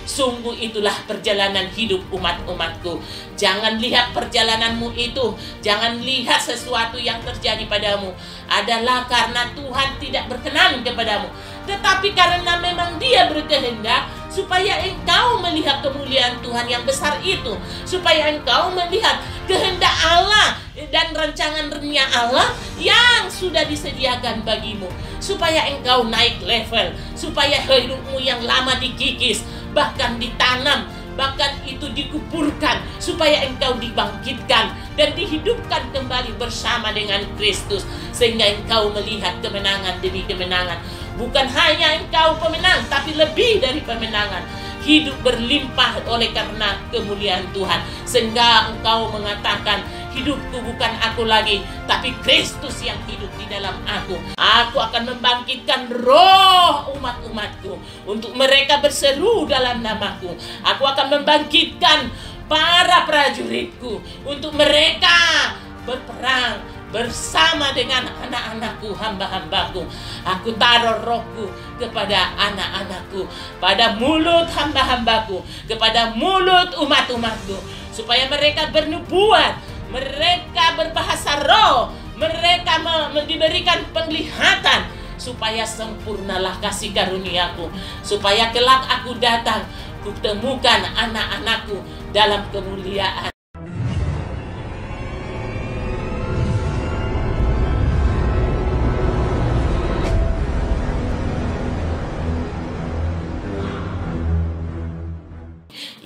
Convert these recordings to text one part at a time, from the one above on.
Sungguh itulah perjalanan hidup umat-umatku. Jangan lihat perjalananmu itu, jangan lihat sesuatu yang terjadi padamu adalah karena Tuhan tidak berkenan kepadamu, tetapi karena memang Dia berkehendak supaya engkau melihat kemuliaan Tuhan yang besar itu, supaya engkau melihat kehendak Allah dan rancangan-Nya Allah yang sudah disediakan bagimu, supaya engkau naik level, supaya hidupmu yang lama dikikis, bahkan ditanam, bahkan itu dikuburkan, supaya engkau dibangkitkan dan dihidupkan kembali bersama dengan Kristus, sehingga engkau melihat kemenangan demi kemenangan. Bukan hanya engkau pemenang, tapi lebih dari pemenangan. Hidup berlimpah oleh karena kemuliaan Tuhan, sehingga engkau mengatakan, hidupku bukan aku lagi, tapi Kristus yang hidup di dalam aku. Aku akan membangkitkan roh umat-umatku untuk mereka berseru dalam namaku. Aku akan membangkitkan para prajuritku untuk mereka berperang bersama dengan anak-anakku, hamba-hambaku. Aku taruh rohku kepada anak-anakku, pada mulut hamba-hambaku, kepada mulut umat-umatku, supaya mereka bernubuat, mereka berbahasa roh, mereka diberikan penglihatan, supaya sempurnalah kasih karuniaku, supaya kelak aku datang, kutemukan anak-anakku dalam kemuliaan.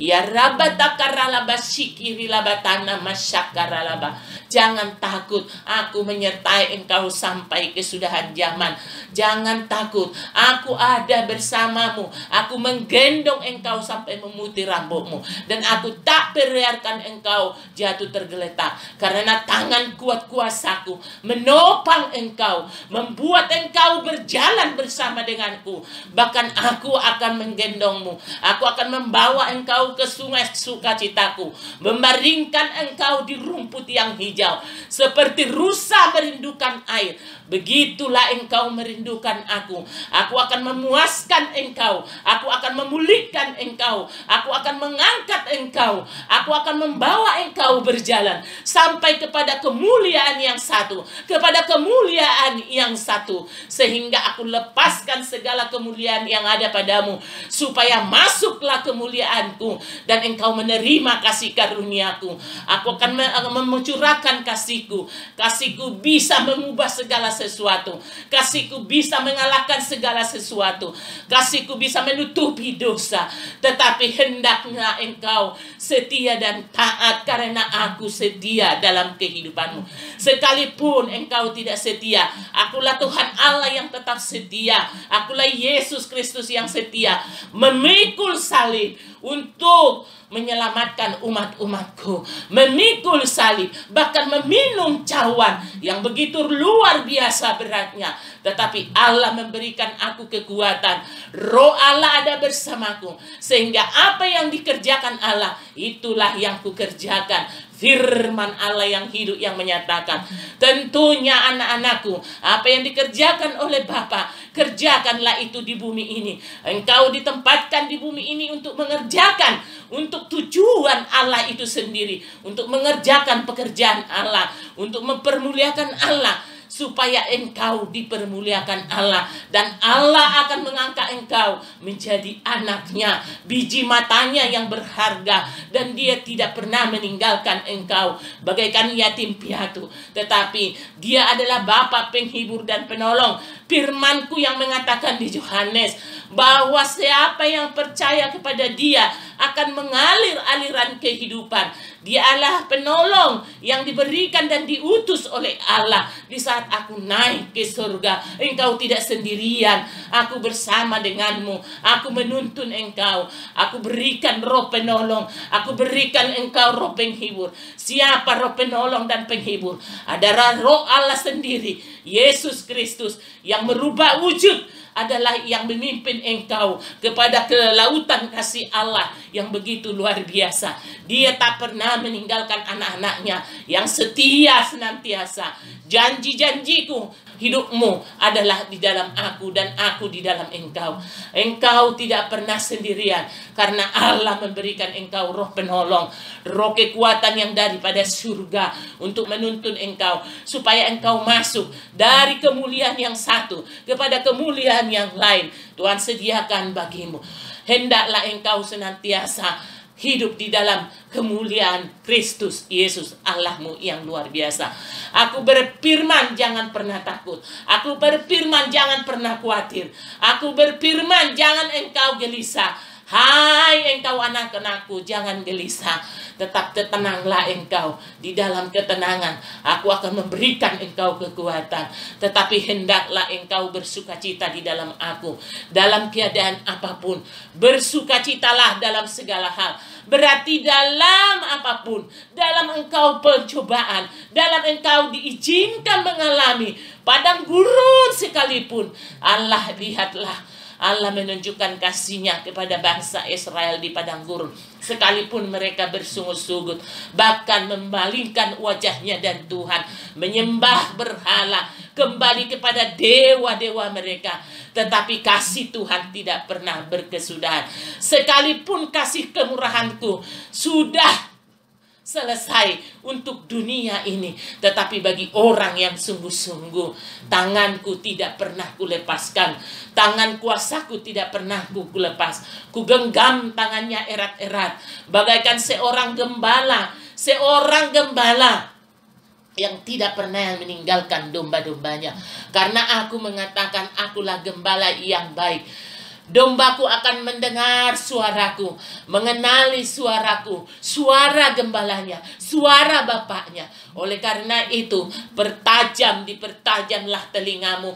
Ya rabata karalaba sikiri labatana masyakaralaba. Jangan takut, aku menyertai engkau sampai kesudahan zaman. Jangan takut, aku ada bersamamu. Aku menggendong engkau sampai memutih rambutmu, dan aku tak biarkan engkau jatuh tergeletak, karena tangan kuat kuasaku menopang engkau, membuat engkau berjalan bersama denganku. Bahkan aku akan menggendongmu, aku akan membawa engkau ke sungai sukacitaku, membaringkan engkau di rumput yang hijau. Seperti rusa merindukan air, begitulah engkau merindukan aku. Aku akan memuaskan engkau, aku akan memulihkan engkau, aku akan mengangkat engkau, aku akan membawa engkau berjalan sampai kepada kemuliaan yang satu, kepada kemuliaan yang satu, sehingga aku lepaskan segala kemuliaan yang ada padamu, supaya masuklah kemuliaanku dan engkau menerima kasih karuniaku. Aku akan mencurahkan kasihku. Kasihku bisa mengubah segala sesuatu. Kasihku bisa mengalahkan segala sesuatu. Kasihku bisa menutupi dosa. Tetapi hendaknya engkau setia dan taat, karena aku setia dalam kehidupanmu. Sekalipun engkau tidak setia, akulah Tuhan Allah yang tetap setia. Akulah Yesus Kristus yang setia, memikul salib untuk menyelamatkan umat-umatku, memikul salib, bahkan meminum cawan yang begitu luar biasa beratnya. Tetapi Allah memberikan aku kekuatan. Roh Allah ada bersamaku, sehingga apa yang dikerjakan Allah, itulah yang kukerjakan. Firman Allah yang hidup yang menyatakan, tentunya anak-anakku, apa yang dikerjakan oleh Bapa, kerjakanlah itu di bumi ini. Engkau ditempatkan di bumi ini untuk mengerjakan, untuk tujuan Allah itu sendiri, untuk mengerjakan pekerjaan Allah, untuk mempermuliakan Allah, supaya engkau dipermuliakan Allah, dan Allah akan mengangkat engkau menjadi anaknya, biji matanya yang berharga, dan Dia tidak pernah meninggalkan engkau bagaikan yatim piatu, tetapi Dia adalah Bapa penghibur dan penolong. Firman-Ku yang mengatakan di Yohanes bahwa siapa yang percaya kepada Dia akan mengalir aliran kehidupan. Dia adalah penolong yang diberikan dan diutus oleh Allah. Di saat aku naik ke surga, engkau tidak sendirian. Aku bersama denganmu. Aku menuntun engkau. Aku berikan roh penolong. Aku berikan engkau roh penghibur. Siapa roh penolong dan penghibur? Adalah roh Allah sendiri, Yesus Kristus, yang merubah wujud, adalah yang memimpin engkau kepada kelautan kasih Allah yang begitu luar biasa. Dia tak pernah meninggalkan anak-anaknya yang setia senantiasa. Janji-janjiku hidupmu adalah di dalam aku dan aku di dalam engkau. Engkau tidak pernah sendirian, karena Allah memberikan engkau roh penolong, roh kekuatan yang daripada surga untuk menuntun engkau, supaya engkau masuk dari kemuliaan yang satu kepada kemuliaan yang lain. Tuhan sediakan bagimu. Hendaklah engkau senantiasa hidup di dalam kemuliaan Kristus Yesus Allahmu yang luar biasa. Aku berfirman, jangan pernah takut. Aku berfirman, jangan pernah khawatir. Aku berfirman, jangan engkau gelisah. Hai engkau anak-anakku, jangan gelisah. Tetap tenanglah engkau di dalam ketenangan. Aku akan memberikan engkau kekuatan. Tetapi hendaklah engkau bersukacita di dalam aku. Dalam keadaan apapun, bersukacitalah dalam segala hal. Berarti dalam apapun, dalam engkau pencobaan, dalam engkau diizinkan mengalami padang gurun sekalipun, Allah lihatlah, Allah menunjukkan kasih-Nya kepada bangsa Israel di padang gurun. Sekalipun mereka bersungut-sungut, bahkan memalingkan wajahnya dari Tuhan, menyembah berhala, kembali kepada dewa-dewa mereka. Tetapi kasih Tuhan tidak pernah berkesudahan. Sekalipun kasih kemurahan-Ku sudah selesai untuk dunia ini, tetapi bagi orang yang sungguh-sungguh, tanganku tidak pernah kulepaskan, tangan kuasaku tidak pernah kulepas. Ku genggam tangannya erat-erat, bagaikan seorang gembala yang tidak pernah meninggalkan domba-dombanya. Karena aku mengatakan, akulah gembala yang baik. Dombaku akan mendengar suaraku, mengenali suaraku, suara gembalanya, suara bapaknya. Oleh karena itu, dipertajamlah telingamu,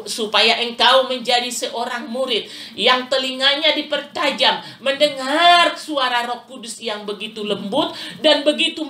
supaya engkau menjadi seorang murid yang telinganya dipertajam, mendengar suara Roh Kudus yang begitu lembut dan begitu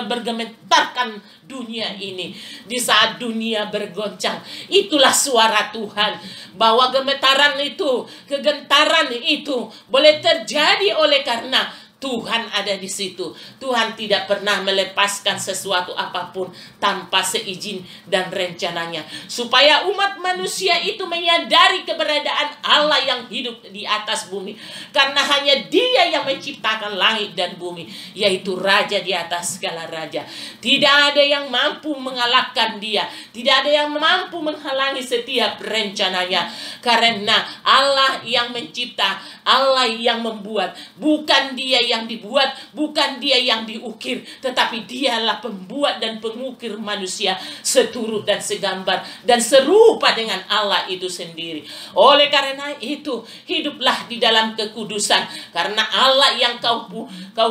bergemetarkan dunia ini. Di saat dunia bergoncang, itulah suara Tuhan. Bahwa gemetaran itu, kegentaran itu boleh terjadi oleh karena Tuhan ada di situ. Tuhan tidak pernah melepaskan sesuatu apapun tanpa seizin dan rencananya, supaya umat manusia itu menyadari keberadaan Allah yang hidup di atas bumi. Karena hanya Dia yang menciptakan langit dan bumi, yaitu Raja di atas segala raja. Tidak ada yang mampu mengalahkan Dia. Tidak ada yang mampu menghalangi setiap rencananya. Karena Allah yang mencipta, Allah yang membuat. Bukan Dia yang dibuat, bukan Dia yang diukir, tetapi Dialah pembuat dan pengukir manusia seturut dan segambar dan serupa dengan Allah itu sendiri. Oleh karena itu, hiduplah di dalam kekudusan, karena Allah yang kau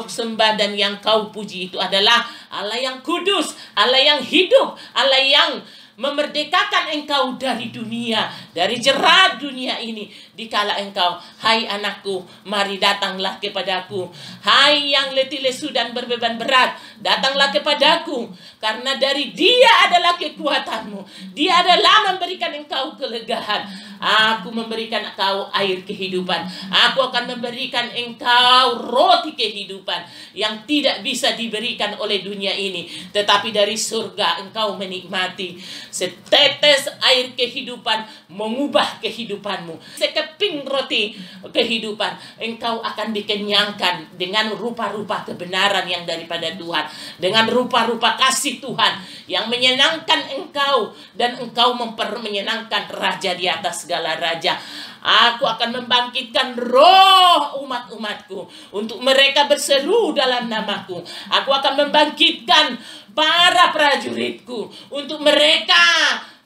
sembah dan yang kau puji itu adalah Allah yang kudus, Allah yang hidup, Allah yang memerdekakan engkau dari dunia, dari jerat dunia ini. Dikala engkau, hai anakku, mari datanglah kepadaku. Hai yang letih lesu dan berbeban berat, datanglah kepadaku. Karena dari Dia adalah kekuatanmu. Dia adalah memberikan engkau kelegaan. Aku memberikan engkau air kehidupan. Aku akan memberikan engkau roti kehidupan yang tidak bisa diberikan oleh dunia ini, tetapi dari surga engkau menikmati. Setetes air kehidupan mengubah kehidupanmu. Sekeping roti kehidupan, engkau akan dikenyangkan dengan rupa-rupa kebenaran yang daripada Tuhan, dengan rupa-rupa kasih Tuhan yang menyenangkan engkau, dan engkau menyenangkan Raja di atas segala raja. Aku akan membangkitkan roh umat-umatku untuk mereka berseru dalam namaku. Aku akan membangkitkan para prajuritku untuk mereka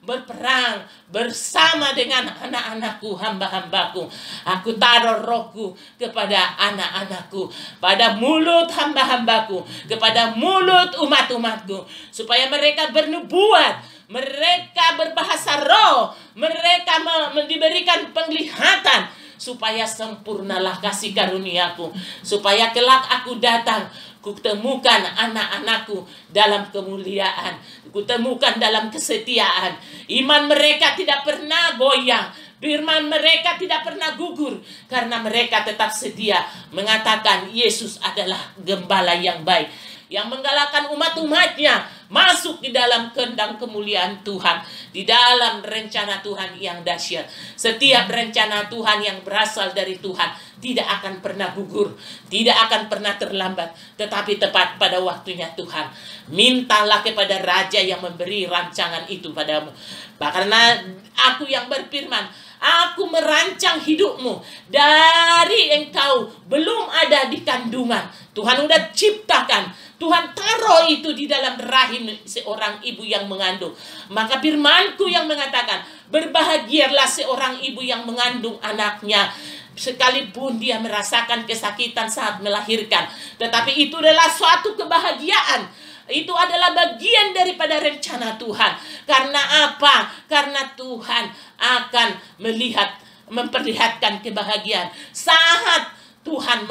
berperang bersama dengan anak-anakku, hamba-hambaku. Aku taruh rohku kepada anak-anakku, pada mulut hamba-hambaku, kepada mulut umat-umatku, supaya mereka bernubuat, mereka berbahasa roh, mereka diberikan penglihatan, supaya sempurnalah kasih karuniaku, supaya kelak aku datang, kutemukan anak-anakku dalam kemuliaan, kutemukan dalam kesetiaan. Iman mereka tidak pernah goyang, firman mereka tidak pernah gugur, karena mereka tetap setia mengatakan Yesus adalah gembala yang baik, yang menggalakkan umat-umatnya masuk di dalam kehendak kemuliaan Tuhan, di dalam rencana Tuhan yang dahsyat. Setiap rencana Tuhan yang berasal dari Tuhan tidak akan pernah gugur, tidak akan pernah terlambat, tetapi tepat pada waktunya Tuhan. Mintalah kepada Raja yang memberi rancangan itu padamu. Karena aku yang berfirman, aku merancang hidupmu dari engkau belum ada di kandungan. Tuhan udah ciptakan, Tuhan taruh itu di dalam rahim seorang ibu yang mengandung. Maka firmanku yang mengatakan, berbahagialah seorang ibu yang mengandung anaknya, sekalipun dia merasakan kesakitan saat melahirkan. Tetapi itu adalah suatu kebahagiaan. Itu adalah bagian daripada rencana Tuhan. Karena apa? Karena Tuhan akan memperlihatkan kebahagiaan saat Tuhan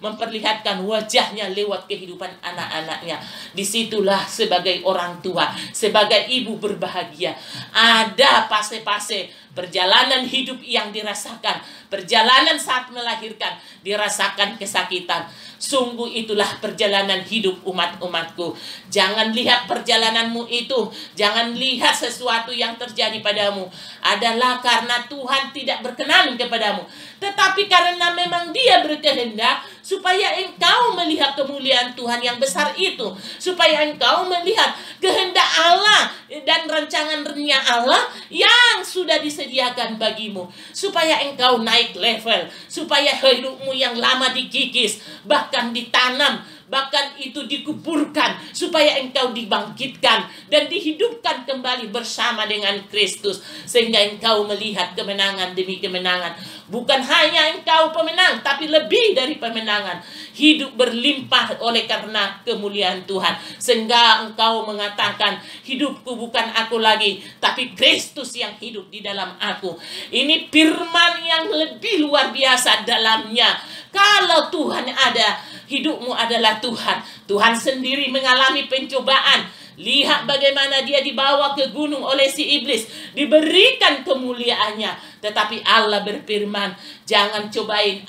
memperlihatkan wajahnya lewat kehidupan anak-anaknya. Disitulah sebagai orang tua, sebagai ibu berbahagia. Ada fase-fase perjalanan hidup yang dirasakan. Perjalanan saat melahirkan, dirasakan kesakitan. Sungguh itulah perjalanan hidup umat-umatku. Jangan lihat perjalananmu itu, jangan lihat sesuatu yang terjadi padamu adalah karena Tuhan tidak berkenan kepadamu, tetapi karena memang Dia berkehendak supaya engkau melihat kemuliaan Tuhan yang besar itu, supaya engkau melihat kehendak Allah dan rancangan-Nya Allah yang sudah disediakan bagimu, supaya engkau naik level, supaya hidupmu yang lama dikikis, bahkan ditanam, bahkan itu dikuburkan, supaya engkau dibangkitkan dan dihidupkan kembali bersama dengan Kristus, sehingga engkau melihat kemenangan demi kemenangan. Bukan hanya engkau pemenang, tapi lebih dari pemenangan. Hidup berlimpah oleh karena kemuliaan Tuhan, sehingga engkau mengatakan, hidupku bukan aku lagi, tapi Kristus yang hidup di dalam aku. Ini firman yang lebih luar biasa dalamnya. Kalau Tuhan ada, hidupmu adalah Tuhan. Tuhan sendiri mengalami pencobaan. Lihat bagaimana dia dibawa ke gunung oleh si iblis, diberikan kemuliaannya. Tetapi Allah berfirman, jangan cobain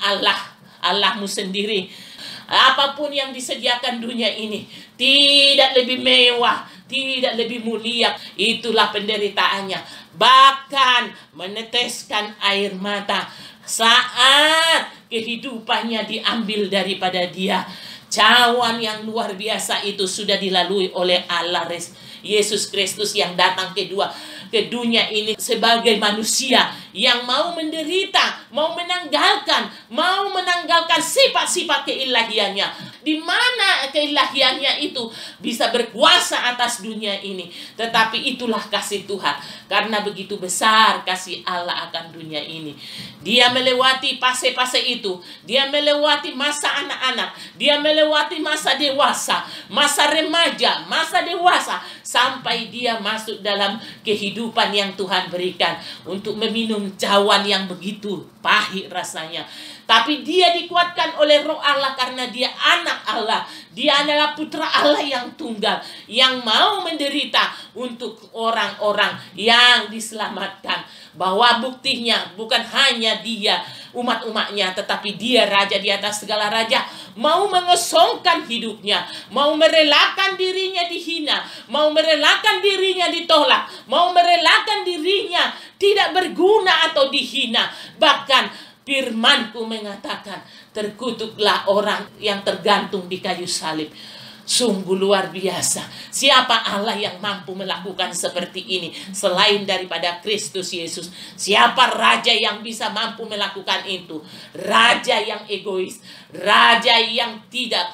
Allahmu sendiri. Apapun yang disediakan dunia ini tidak lebih mewah, tidak lebih mulia. Itulah penderitaannya. Bahkan meneteskan air mata saat kehidupannya diambil daripada dia. Cawan yang luar biasa itu sudah dilalui oleh Allah Yesus Kristus yang datang ke dunia ini sebagai manusia yang mau menderita, mau menanggalkan sifat-sifat keilahiannya, di mana keilahiannya itu bisa berkuasa atas dunia ini. Tetapi itulah kasih Tuhan, karena begitu besar kasih Allah akan dunia ini. Dia melewati fase-fase itu, dia melewati masa anak-anak, dia melewati masa dewasa, masa remaja, masa dewasa, sampai dia masuk dalam kehidupan yang Tuhan berikan untuk meminum cawan yang begitu pahit rasanya. Tapi dia dikuatkan oleh Roh Allah karena dia anak Allah. Dia adalah putra Allah yang tunggal, yang mau menderita untuk orang-orang yang diselamatkan. Bahwa buktinya bukan hanya dia, umat-umatnya, tetapi dia raja di atas segala raja, mau mengosongkan hidupnya, mau merelakan dirinya dihina, mau merelakan dirinya ditolak, mau merelakan dirinya tidak berguna atau dihina. Bahkan firmanku mengatakan, terkutuklah orang yang tergantung di kayu salib. Sungguh luar biasa. Siapa Allah yang mampu melakukan seperti ini selain daripada Kristus Yesus? Siapa raja yang bisa mampu melakukan itu? Raja yang egois, raja yang tidak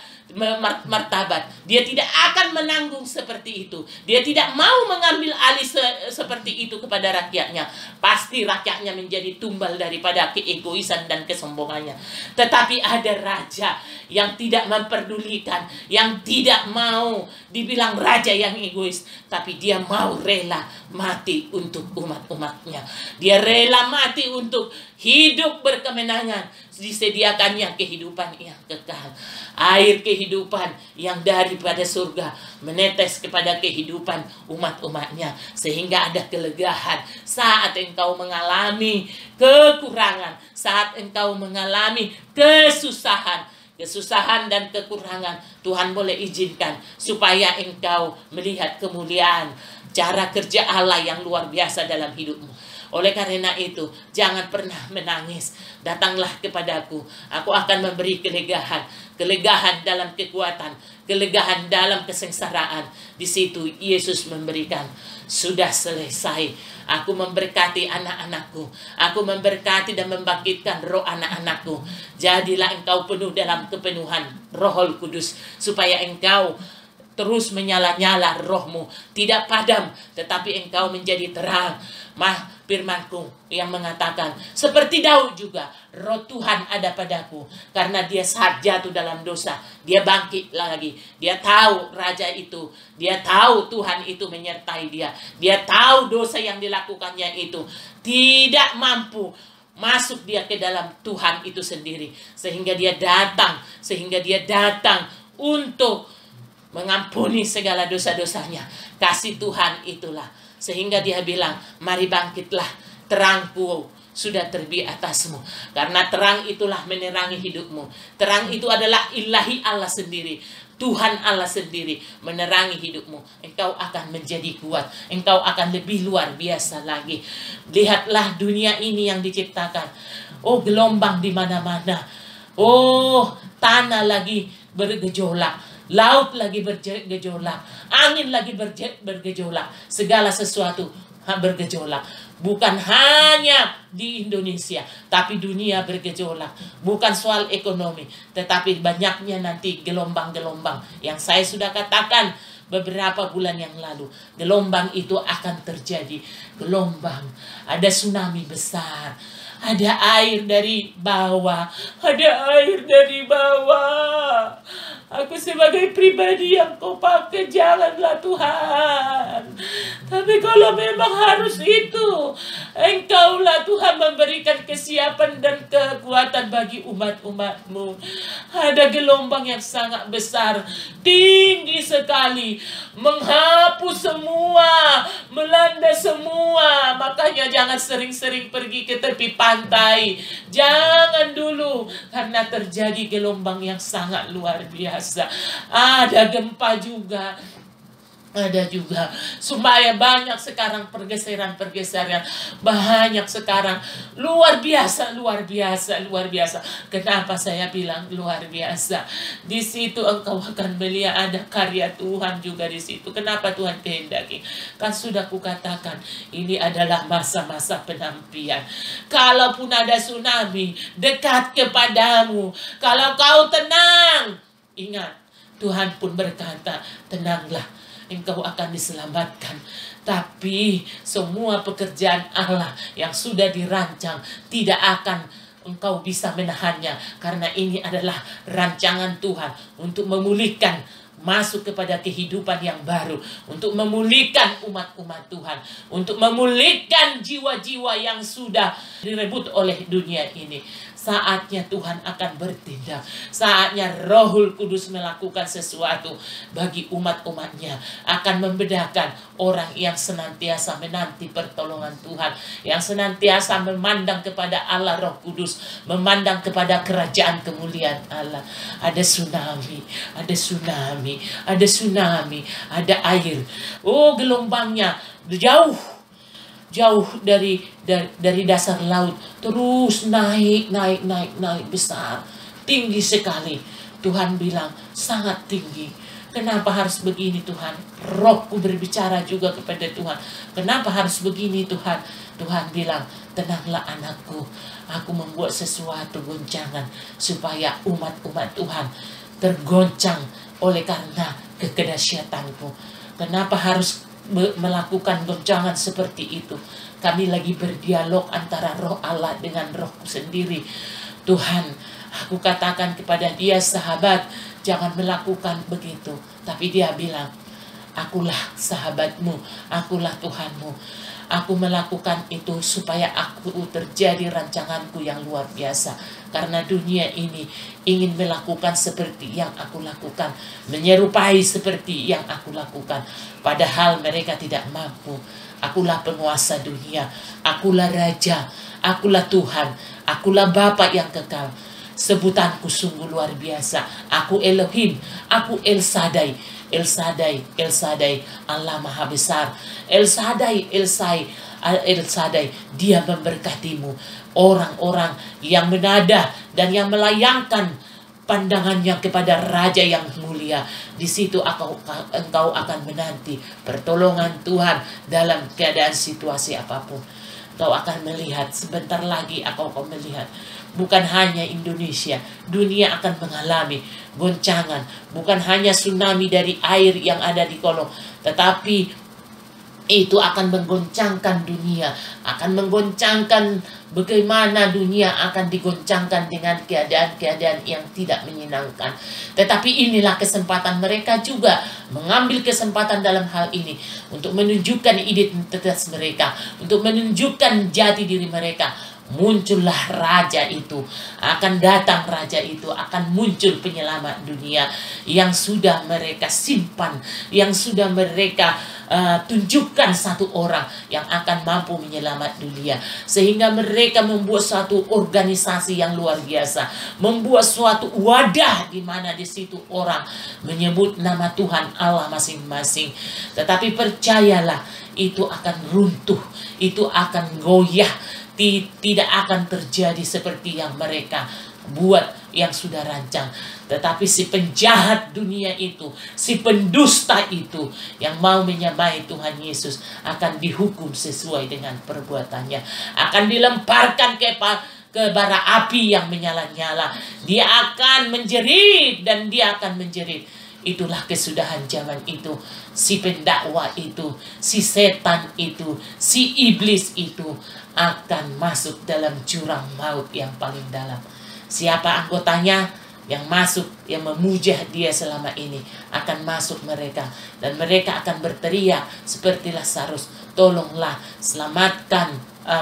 martabat. Dia tidak akan menanggung seperti itu. Dia tidak mau mengambil alih seperti itu kepada rakyatnya. Pasti rakyatnya menjadi tumbal daripada keegoisan dan kesombongannya. Tetapi ada raja yang tidak memperdulikan, yang tidak mau dibilang raja yang egois, tapi dia mau rela mati untuk umat-umatnya. Dia rela mati untuk hidup berkemenangan, disediakannya kehidupan yang kekal. Air kehidupan yang daripada surga menetes kepada kehidupan umat-umatnya, sehingga ada kelegaan saat engkau mengalami kekurangan, saat engkau mengalami kesusahan. kesusahan dan kekurangan, Tuhan boleh izinkan supaya engkau melihat kemuliaan cara kerja Allah yang luar biasa dalam hidupmu. Oleh karena itu, jangan pernah menangis. Datanglah kepadaku, aku akan memberi kelegaan. Kelegaan dalam kekuatan, kelegaan dalam kesengsaraan. Di situ Yesus memberikan, sudah selesai. Aku memberkati anak-anakku. Aku memberkati dan membangkitkan roh anak-anakku. Jadilah engkau penuh dalam kepenuhan Roh Kudus, supaya engkau terus menyala-nyala rohmu, tidak padam, tetapi engkau menjadi terang. Firmanku yang mengatakan, seperti Daud juga, roh Tuhan ada padaku, karena dia saat jatuh dalam dosa, dia bangkit lagi. Dia tahu raja itu, dia tahu Tuhan itu menyertai dia, dia tahu dosa yang dilakukannya itu tidak mampu masuk dia ke dalam Tuhan itu sendiri, sehingga dia datang untuk mengampuni segala dosa-dosanya. Kasih Tuhan itulah, sehingga dia bilang, mari bangkitlah, terangku sudah terbit atasmu. Karena terang itulah menerangi hidupmu. Terang itu adalah ilahi Allah sendiri, Tuhan Allah sendiri menerangi hidupmu. Engkau akan menjadi kuat, engkau akan lebih luar biasa lagi. Lihatlah dunia ini yang diciptakan. Oh, gelombang di mana-mana. Oh, tanah lagi bergejolak, laut lagi bergejolak, angin lagi bergejolak, segala sesuatu bergejolak. Bukan hanya di Indonesia, tapi dunia bergejolak. Bukan soal ekonomi, tetapi banyaknya nanti gelombang-gelombang yang saya sudah katakan beberapa bulan yang lalu. Gelombang itu akan terjadi. Gelombang, ada tsunami besar, ada air dari bawah, ada air dari bawah. Aku sebagai pribadi yang kau pakai, janganlah Tuhan. Tapi kalau memang harus itu, engkaulah Tuhan memberikan kesiapan dan kekuatan bagi umat-umatmu. Ada gelombang yang sangat besar, tinggi sekali, menghapus semua, melanda semua. Makanya jangan sering-sering pergi ke tepi pantai. Jangan dulu, karena terjadi gelombang yang sangat luar biasa. Ada gempa juga. Ada juga. Supaya banyak sekarang pergeseran-pergeseran. Banyak sekarang. Luar biasa, luar biasa, luar biasa. Kenapa saya bilang luar biasa? Di situ engkau akan melihat ada karya Tuhan juga di situ. Kenapa Tuhan kehendaki? Kan sudah kukatakan, ini adalah masa-masa penampian. Kalaupun ada tsunami dekat kepadamu, kalau kau tenang, ingat, Tuhan pun berkata, tenanglah, engkau akan diselamatkan. Tapi semua pekerjaan Allah yang sudah dirancang tidak akan engkau bisa menahannya. Karena ini adalah rancangan Tuhan untuk memulihkan, masuk kepada kehidupan yang baru, untuk memulihkan umat-umat Tuhan, untuk memulihkan jiwa-jiwa yang sudah direbut oleh dunia ini. Saatnya Tuhan akan bertindak. Saatnya Rohul Kudus melakukan sesuatu bagi umat-umatnya. Akan membedakan orang yang senantiasa menanti pertolongan Tuhan, yang senantiasa memandang kepada Allah Roh Kudus, memandang kepada kerajaan kemuliaan Allah. Ada tsunami, ada tsunami, ada tsunami, ada air. Oh, gelombangnya jauh dari dasar laut, terus naik besar, tinggi sekali. Tuhan bilang sangat tinggi. Kenapa harus begini Tuhan? Rohku berbicara juga kepada Tuhan. Kenapa harus begini Tuhan? Tuhan bilang, tenanglah anakku, aku membuat sesuatu goncangan supaya umat-umat Tuhan tergoncang oleh karena kedahsyatanku. Kenapa harus melakukan goncangan seperti itu? Kami lagi berdialog antara roh Allah dengan rohku sendiri. Tuhan, aku katakan kepada dia, sahabat, jangan melakukan begitu. Tapi dia bilang, akulah sahabatmu, akulah Tuhanmu. Aku melakukan itu supaya aku terjadi rancanganku yang luar biasa. Karena dunia ini ingin melakukan seperti yang aku lakukan, menyerupai seperti yang aku lakukan. Padahal mereka tidak mampu. Akulah penguasa dunia, akulah raja, akulah Tuhan, akulah Bapa yang kekal. Sebutanku sungguh luar biasa. Aku Elohim, aku El Shaddai. El Shaddai, El Shaddai, Allah Maha Besar. El Shaddai, El Shaddai, Dia memberkatimu. Orang-orang yang menada dan yang melayangkan pandangannya kepada Raja yang mulia, di situ engkau akan menanti pertolongan Tuhan dalam keadaan situasi apapun. Kau akan melihat sebentar lagi, kau akan melihat bukan hanya Indonesia, dunia akan mengalami goncangan. Bukan hanya tsunami dari air yang ada di kolong, tetapi itu akan menggoncangkan dunia, akan menggoncangkan bagaimana dunia akan digoncangkan dengan keadaan-keadaan yang tidak menyenangkan. Tetapi inilah kesempatan mereka juga mengambil kesempatan dalam hal ini untuk menunjukkan identitas mereka, untuk menunjukkan jati diri mereka. Muncullah Raja itu, akan datang Raja itu, akan muncul penyelamat dunia yang sudah mereka simpan, yang sudah mereka tunjukkan satu orang yang akan mampu menyelamat dunia. Sehingga mereka membuat suatu organisasi yang luar biasa, membuat suatu wadah di mana di situ orang menyebut nama Tuhan Allah masing-masing. Tetapi percayalah, itu akan runtuh, itu akan goyah. Tidak akan terjadi seperti yang mereka buat, yang sudah rancang. Tetapi si penjahat dunia itu, si pendusta itu, yang mau menyamai Tuhan Yesus, akan dihukum sesuai dengan perbuatannya, akan dilemparkan ke bara api yang menyala-nyala. Dia akan menjerit dan dia akan menjerit. Itulah kesudahan zaman itu. Si pendakwa itu, si setan itu, si iblis itu akan masuk dalam jurang maut yang paling dalam. Siapa anggotanya yang masuk, yang memuja dia selama ini, akan masuk mereka. Dan mereka akan berteriak seperti Lazarus, tolonglah, selamatkan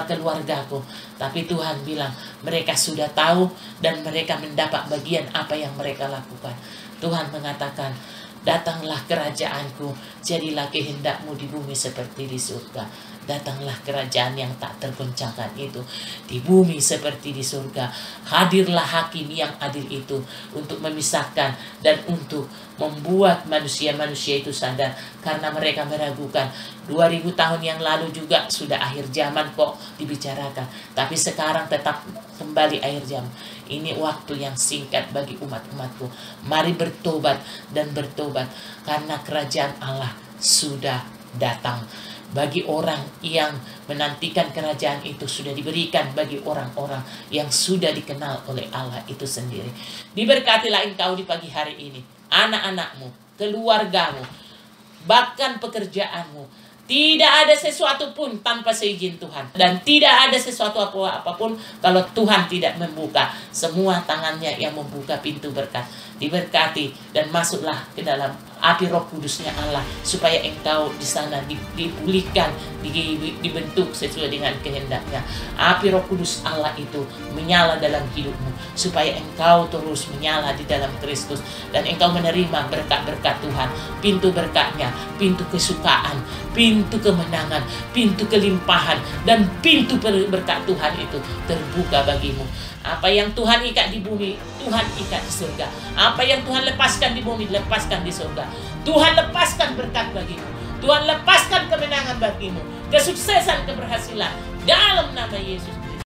keluargaku. Tapi Tuhan bilang, mereka sudah tahu dan mereka mendapat bagian apa yang mereka lakukan. Tuhan mengatakan, datanglah kerajaanku, jadilah kehendakmu di bumi seperti di surga. Datanglah kerajaan yang tak tergoncangkan itu di bumi seperti di surga. Hadirlah hakim yang adil itu untuk memisahkan dan untuk membuat manusia-manusia itu sadar, karena mereka meragukan. 2000 tahun yang lalu juga sudah akhir zaman kok dibicarakan, tapi sekarang tetap kembali akhir zaman. Ini waktu yang singkat bagi umat-umatku. Mari bertobat dan bertobat, karena kerajaan Allah sudah datang. Bagi orang yang menantikan kerajaan itu sudah diberikan bagi orang-orang yang sudah dikenal oleh Allah itu sendiri. Diberkatilah engkau di pagi hari ini, anak-anakmu, keluargamu, bahkan pekerjaanmu. Tidak ada sesuatu pun tanpa seizin Tuhan. Dan tidak ada sesuatu apapun kalau Tuhan tidak membuka. Semua tangannya yang membuka pintu berkat. Diberkati dan masuklah ke dalam api Roh Kudusnya Allah, supaya engkau di sana dipulihkan, dibentuk sesuai dengan kehendaknya. Api Roh Kudus Allah itu menyala dalam hidupmu, supaya engkau terus menyala di dalam Kristus, dan engkau menerima berkat-berkat Tuhan. Pintu berkatnya, pintu kesukaan, pintu kemenangan, pintu kelimpahan, dan pintu berkat Tuhan itu terbuka bagimu. Apa yang Tuhan ikat di bumi, Tuhan ikat di surga. Apa yang Tuhan lepaskan di bumi, lepaskan di surga. Tuhan lepaskan berkat bagimu. Tuhan lepaskan kemenangan bagimu. Kesuksesan, keberhasilan dalam nama Yesus.